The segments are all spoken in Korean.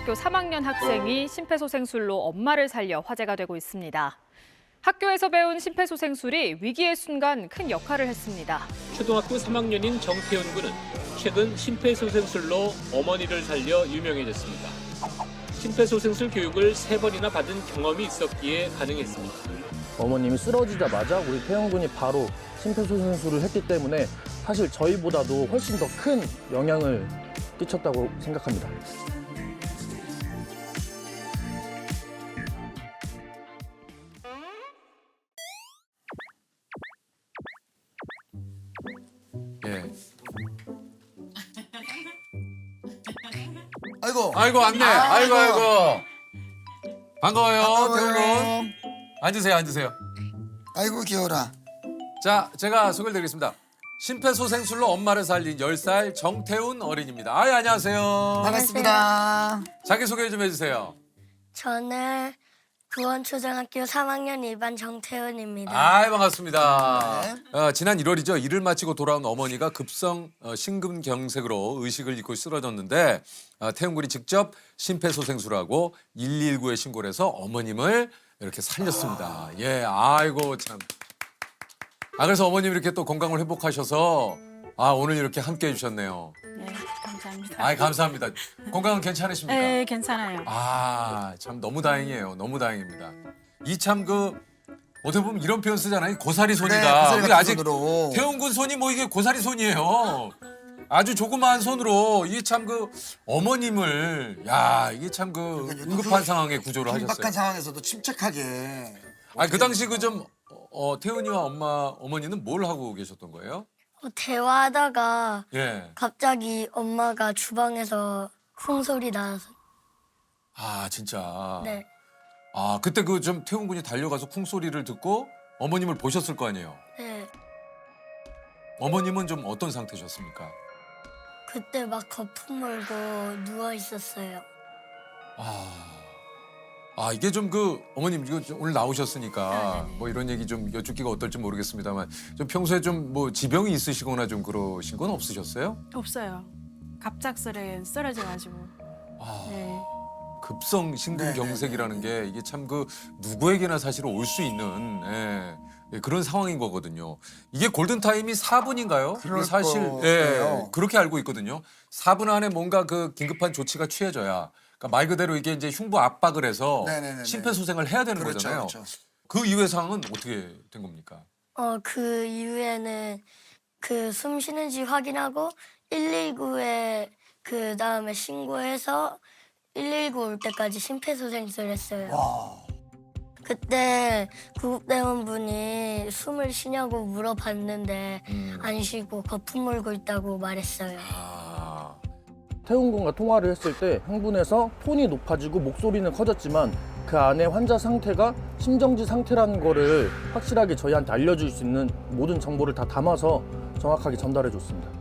초등학교 3학년 학생이 심폐소생술로 엄마를 살려 화제가 되고 있습니다. 학교에서 배운 심폐소생술이 위기의 순간 큰 역할을 했습니다. 초등학교 3학년인 정태훈 군은 최근 심폐소생술로 어머니를 살려 유명해졌습니다. 심폐소생술 교육을 3번이나 받은 경험이 있었기에 가능했습니다. 어머님이 쓰러지자마자 우리 태영 군이 바로 심폐소생술을 했기 때문에 사실 저희보다도 훨씬 더 큰 영향을 끼쳤다고 생각합니다. 예. 아이고. 아이고 안내. 아이고 아이고. 반가워요, 반가워요. 태훈 군. 앉으세요, 앉으세요. 아이고 귀여워라. 자, 제가 소개를 드리겠습니다. 심폐소생술로 엄마를 살린 10살 정태훈 어린입니다. 아유, 안녕하세요. 반갑습니다. 자기소개 좀 해주세요. 저는 구원초등학교 3학년 2반 정태훈입니다. 아이, 반갑습니다. 네. 지난 1월이죠. 일을 마치고 돌아온 어머니가 급성 심근경색으로 의식을 잃고 쓰러졌는데 태훈 군이 직접 심폐소생술하고 119에 신고를 해서 어머님을 이렇게 살렸습니다. 예, 아이고 참. 그래서 어머님 이렇게 또 건강을 회복하셔서 오늘 이렇게 함께 해주셨네요. 네, 감사합니다. 아이, 감사합니다. 건강은 괜찮으십니까? 네, 괜찮아요. 참 너무 다행이에요. 너무 다행입니다. 이 참 어떻게 보면 이런 표현 쓰잖아요. 고사리 손이다. 네, 고사리 우리 같은 아직 손으로. 태훈 군 손이 뭐 이게 고사리 손이에요. 아주 조그마한 손으로 이게 참 어머님을 이게 참 응급한 상황에 구조를 긴박한 하셨어요. 상황에서도 침착하게. 그 당시 태훈이와 어머니는 뭘 하고 계셨던 거예요? 대화하다가 예. 갑자기 엄마가 주방에서 쿵소리 나서 진짜. 네. 그때 태훈 군이 달려가서 쿵 소리를 듣고 어머님을 보셨을 거 아니에요. 네. 어머님은 좀 어떤 상태셨습니까? 그때 막 거품 물고 누워 있었어요. 이게 어머님 이거 오늘 나오셨으니까 네네. 뭐 이런 얘기 좀 여쭙기가 어떨지 모르겠습니다만 좀 평소에 좀 뭐 지병이 있으시거나 좀 그러신 건 없으셨어요? 없어요. 갑작스레 쓰러져가지고. 네. 급성 심근경색이라는 게 이게 참 누구에게나 사실 올 수 있는 그런 상황인 거거든요. 이게 골든타임이 4분인가요? 그럴 사실 거예요. 그렇게 알고 있거든요. 4분 안에 뭔가 긴급한 조치가 취해져야 그러니까 말 그대로 이게 이제 흉부 압박을 해서 네네네네. 심폐소생을 해야 되는 그렇죠, 거잖아요. 그렇죠. 그 이후의 상황은 어떻게 된 겁니까? 그 이후에는 숨 쉬는지 확인하고 119에 그 다음에 신고해서 119 올 때까지 심폐소생술 했어요. 그때 구급대원분이 숨을 쉬냐고 물어봤는데 안 쉬고 거품 물고 있다고 말했어요. 태훈 군과 통화를 했을 때 흥분해서 톤이 높아지고 목소리는 커졌지만 그 안에 환자 상태가 심정지 상태라는 거를 확실하게 저희한테 알려줄 수 있는 모든 정보를 다 담아서 정확하게 전달해 줬습니다.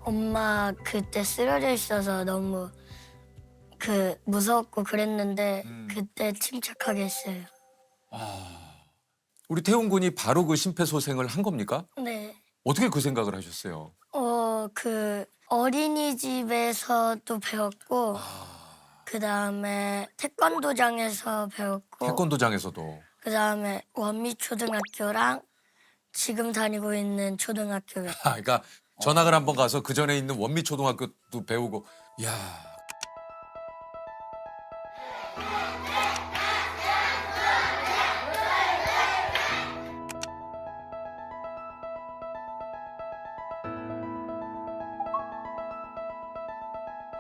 엄마 그때 쓰러져 있어서 너무 무서웠고 그랬는데 그때 침착하게 했어요. 우리 태훈 군이 바로 심폐소생을 한 겁니까? 네. 어떻게 그 생각을 하셨어요? 어린이집에서도 배웠고 그 다음에 태권도장에서 배웠고 태권도장에서도. 그 다음에 원미초등학교랑 지금 다니고 있는 초등학교요. 그러니까 전학을 한번 가서 그 전에 있는 원미초등학교도 배우고. 이야.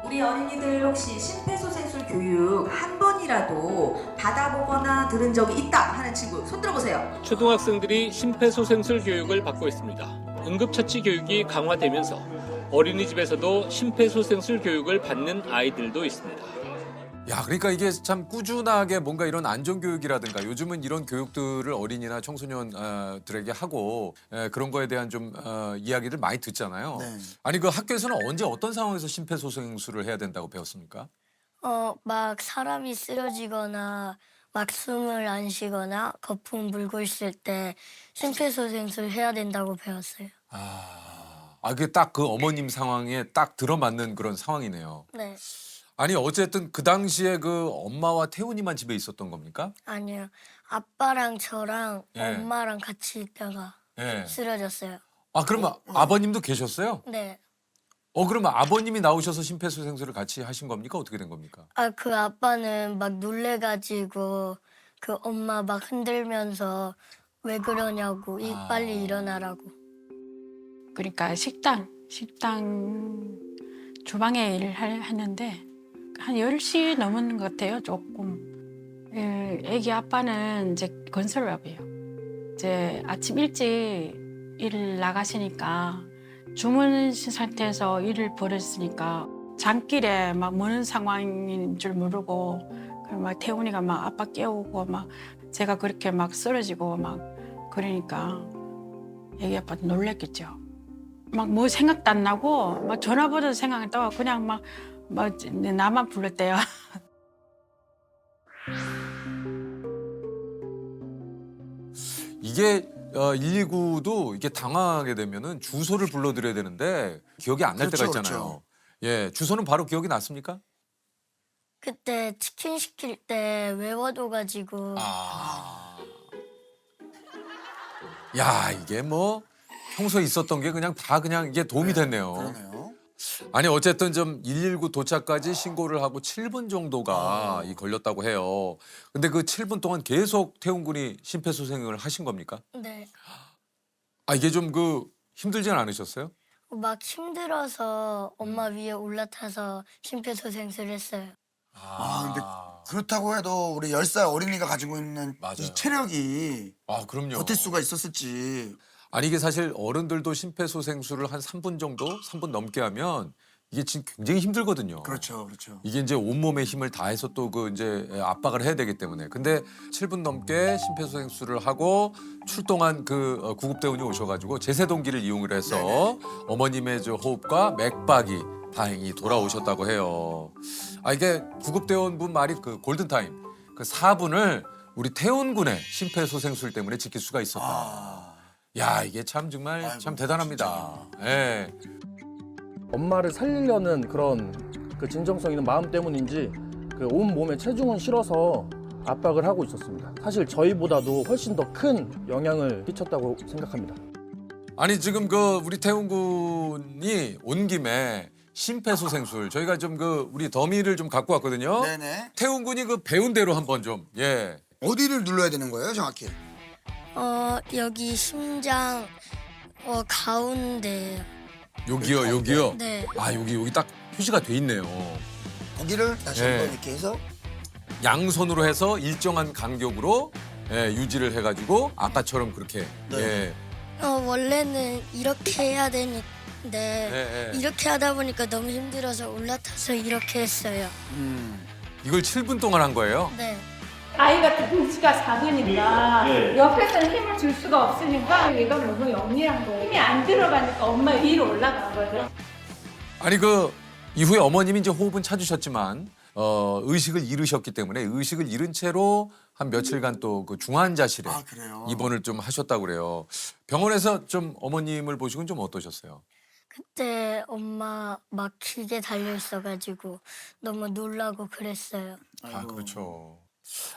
우리 어린이들 혹시 심폐소생술 교육 한 번이라도 받아보거나 들은 적이 있다 하는 친구 손 들어보세요. 초등학생들이 심폐소생술 교육을 받고 있습니다. 응급처치 교육이 강화되면서 어린이집에서도 심폐소생술 교육을 받는 아이들도 있습니다. 그러니까 이게 참 꾸준하게 뭔가 이런 안전교육이라든가 요즘은 이런 교육들을 어린이나 청소년들에게 하고 그런 거에 대한 좀 이야기를 많이 듣잖아요. 네. 아니 그 학교에서는 언제 어떤 상황에서 심폐소생술을 해야 된다고 배웠습니까? 막 사람이 쓰러지거나 막 숨을 안 쉬거나 거품 물고 있을 때 심폐소생술 해야 된다고 배웠어요. 그게 딱 그 어머님 상황에 딱 들어맞는 그런 상황이네요. 네. 아니 어쨌든 그 당시에 그 엄마와 태훈이만 집에 있었던 겁니까? 아니요. 아빠랑 저랑 예. 엄마랑 같이 있다가 예. 쓰러졌어요. 그러면 아버님도 계셨어요? 네. 그러면 아버님이 나오셔서 심폐소생술을 같이 하신 겁니까? 어떻게 된 겁니까? 그 아빠는 막 놀래가지고 그 엄마 막 흔들면서 왜 그러냐고 빨리 일어나라고. 그러니까 식당 주방에 일을 하는데 한 10시 넘은 것 같아요, 조금. 애기 아빠는 이제 건설업이에요. 이제 아침 일찍 일 나가시니까 주무신 상태에서 일을 벌였으니까 장길에 막 무는 상황인 줄 모르고 막 태훈이가 막 아빠 깨우고 막 제가 그렇게 막 쓰러지고 막 그러니까 애기 아빠도 놀랬겠죠. 막 뭐 생각도 안 나고 막 전화번호도 생각 안 나고 그냥 막 나만 불렀대요. 이게 119도 이게 당황하게 되면은 주소를 불러드려야 되는데 기억이 안 날 때가 그렇죠, 있잖아요. 예, 주소는 바로 기억이 났습니까? 그때 치킨 시킬 때 외워둬가지고 야, 이게 뭐 평소에 있었던 게 그냥 다 그냥 이게 도움이 됐네요. 그러네요. 아니 어쨌든 좀 119 도착까지 신고를 하고 7분 정도가 걸렸다고 해요. 근데 그 7분 동안 계속 태훈 군이 심폐소생을 하신 겁니까? 네. 이게 좀 그 힘들진 않으셨어요? 막 힘들어서 엄마 위에 올라타서 심폐소생술 했어요. 근데 그렇다고 해도 우리 10살 어린이가 가지고 있는 맞아요. 이 체력이 그럼요. 버틸 수가 있었을지. 아니 이게 사실 어른들도 심폐소생술을 한 3분 정도, 3분 넘게 하면 이게 지금 굉장히 힘들거든요. 그렇죠, 그렇죠. 이게 이제 온몸의 힘을 다해서 또 그 이제 압박을 해야 되기 때문에. 근데 7분 넘게 심폐소생술을 하고 출동한 그 구급대원이 오셔가지고 제세동기를 이용을 해서 어머님의 저 호흡과 맥박이 다행히 돌아오셨다고 해요. 이게 구급대원분 말이 그 골든타임, 그 4분을 우리 태훈 군의 심폐소생술 때문에 지킬 수가 있었다. 야, 이게 참 정말 아이고, 참 대단합니다. 예. 엄마를 살리려는 그런 그 진정성 있는 마음 때문인지 그 온 몸에 체중은 실어서 압박을 하고 있었습니다. 사실 저희보다도 훨씬 더 큰 영향을 끼쳤다고 생각합니다. 아니 지금 그 우리 태훈 군이 온 김에 심폐소생술 저희가 좀 그 우리 더미를 좀 갖고 왔거든요. 네네. 태훈 군이 그 배운 대로 한번 좀 예. 어디를 눌러야 되는 거예요, 정확히? 여기 심장 가운데. 여기요, 여기요. 네. 여기 딱 표시가 돼 있네요. 거기를 다시 네. 한번 이렇게 해서 양손으로 해서 일정한 간격으로 유지를 해가지고 아까처럼 그렇게 네. 예. 원래는 이렇게 해야 되는데 예, 예. 이렇게 하다 보니까 너무 힘들어서 올라타서 이렇게 했어요. 이걸 7분 동안 한 거예요. 네. 아이가 등치가 작으니까 옆에서는 힘을 줄 수가 없으니까 얘가 너무 영리한 거예요. 힘이 안 들어가니까 엄마 위로 올라간 거죠. 아니 그 이후에 어머님이 이제 호흡은 찾으셨지만 의식을 잃으셨기 때문에 의식을 잃은 채로 한 며칠간 또 그 중환자실에 그래요? 입원을 좀 하셨다고 그래요. 병원에서 좀 어머님을 보시고는 좀 어떠셨어요? 그때 엄마 막 기계 달려 있어가지고 너무 놀라고 그랬어요. 그렇죠.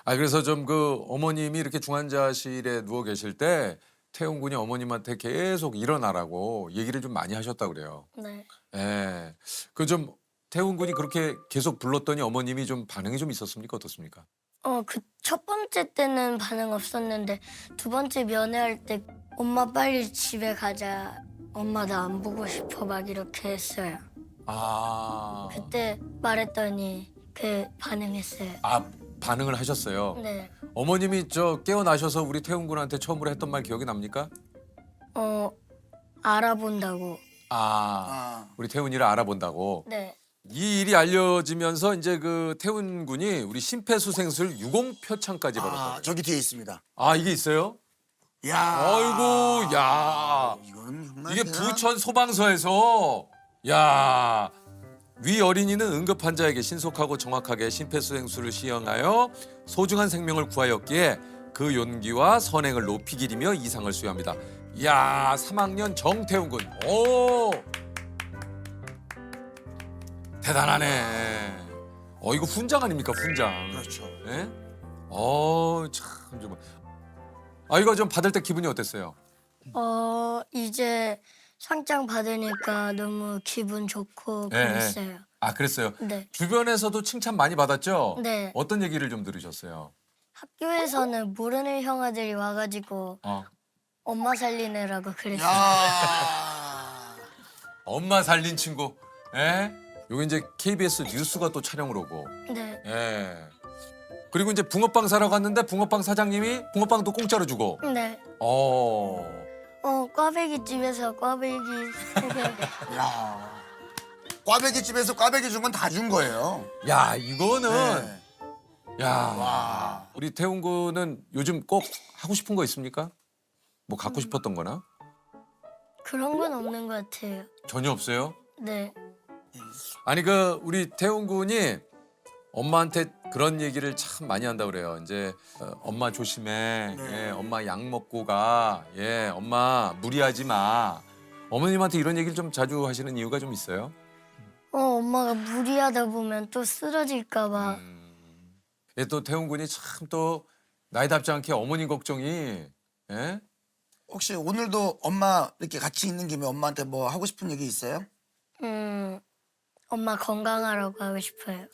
그래서 좀 그 어머님이 이렇게 중환자실에 누워 계실 때 태훈 군이 어머님한테 계속 일어나라고 얘기를 좀 많이 하셨다고 그래요. 네. 예. 그 좀 태훈 군이 그렇게 계속 불렀더니 어머님이 좀 반응이 좀 있었습니까? 어떻습니까? 그 첫 번째 때는 반응 없었는데 두 번째 면회할 때 엄마 빨리 집에 가자. 엄마 나 안 보고 싶어 막 이렇게 했어요. 그때 말했더니 반응했어요. 반응을 하셨어요. 네. 어머님이 저 깨어나셔서 우리 태훈 군한테 처음으로 했던 말 기억이 납니까? 알아본다고. 우리 태훈이를 알아본다고. 네. 이 일이 알려지면서 이제 그 태훈 군이 우리 심폐소생술 유공표창까지 받았어요. 저기 뒤에 있습니다. 이게 있어요? 야. 아이고, 야. 이건 정말 이게 대단한- 부천 소방서에서 야 위 어린이는 응급 환자에게 신속하고 정확하게 심폐소생술을 시행하여 소중한 생명을 구하였기에 그 용기와 선행을 높이 기리며 이상을 수여합니다. 이야, 3학년 정태훈 군. 오! 대단하네. 이거 훈장 아닙니까, 훈장. 그렇죠. 예? 참 좀. 이거 좀 받을 때 기분이 어땠어요? 이제 상장 받으니까 너무 기분 좋고 네, 그랬어요. 그랬어요. 네. 주변에서도 칭찬 많이 받았죠? 네. 어떤 얘기를 좀 들으셨어요? 학교에서는 모르는 형아들이 와가지고 엄마 살리느라고 그랬어요. 야. 엄마 살린 친구. 예? 요게 이제 KBS 뉴스가 또 촬영을 오고. 네. 예. 그리고 이제 붕어빵 사러 갔는데 붕어빵 사장님이 붕어빵도 공짜로 주고. 네. 꽈배기 집에서 꽈배기 3개. 야. 꽈배기 집에서 꽈배기 준 건 다 준 거예요. 야, 이거는 네. 야. 와. 우리 태훈 군은 요즘 꼭 하고 싶은 거 있습니까? 뭐 갖고 싶었던 거나? 그런 건 없는 것 같아요. 전혀 없어요? 네. 아니 우리 태훈 군이 엄마한테 그런 얘기를 참 많이 한다 그래요. 이제 엄마 조심해. 네. 예, 엄마 약 먹고 가. 예, 엄마 무리하지 마. 어머님한테 이런 얘기를 좀 자주 하시는 이유가 좀 있어요? 엄마가 무리하다 보면 또 쓰러질까 봐. 예, 또 태훈 군이 참 또 나이답지 않게 어머님 걱정이 예? 혹시 오늘도 엄마 이렇게 같이 있는 김에 엄마한테 뭐 하고 싶은 얘기 있어요? 엄마 건강하라고 하고 싶어요.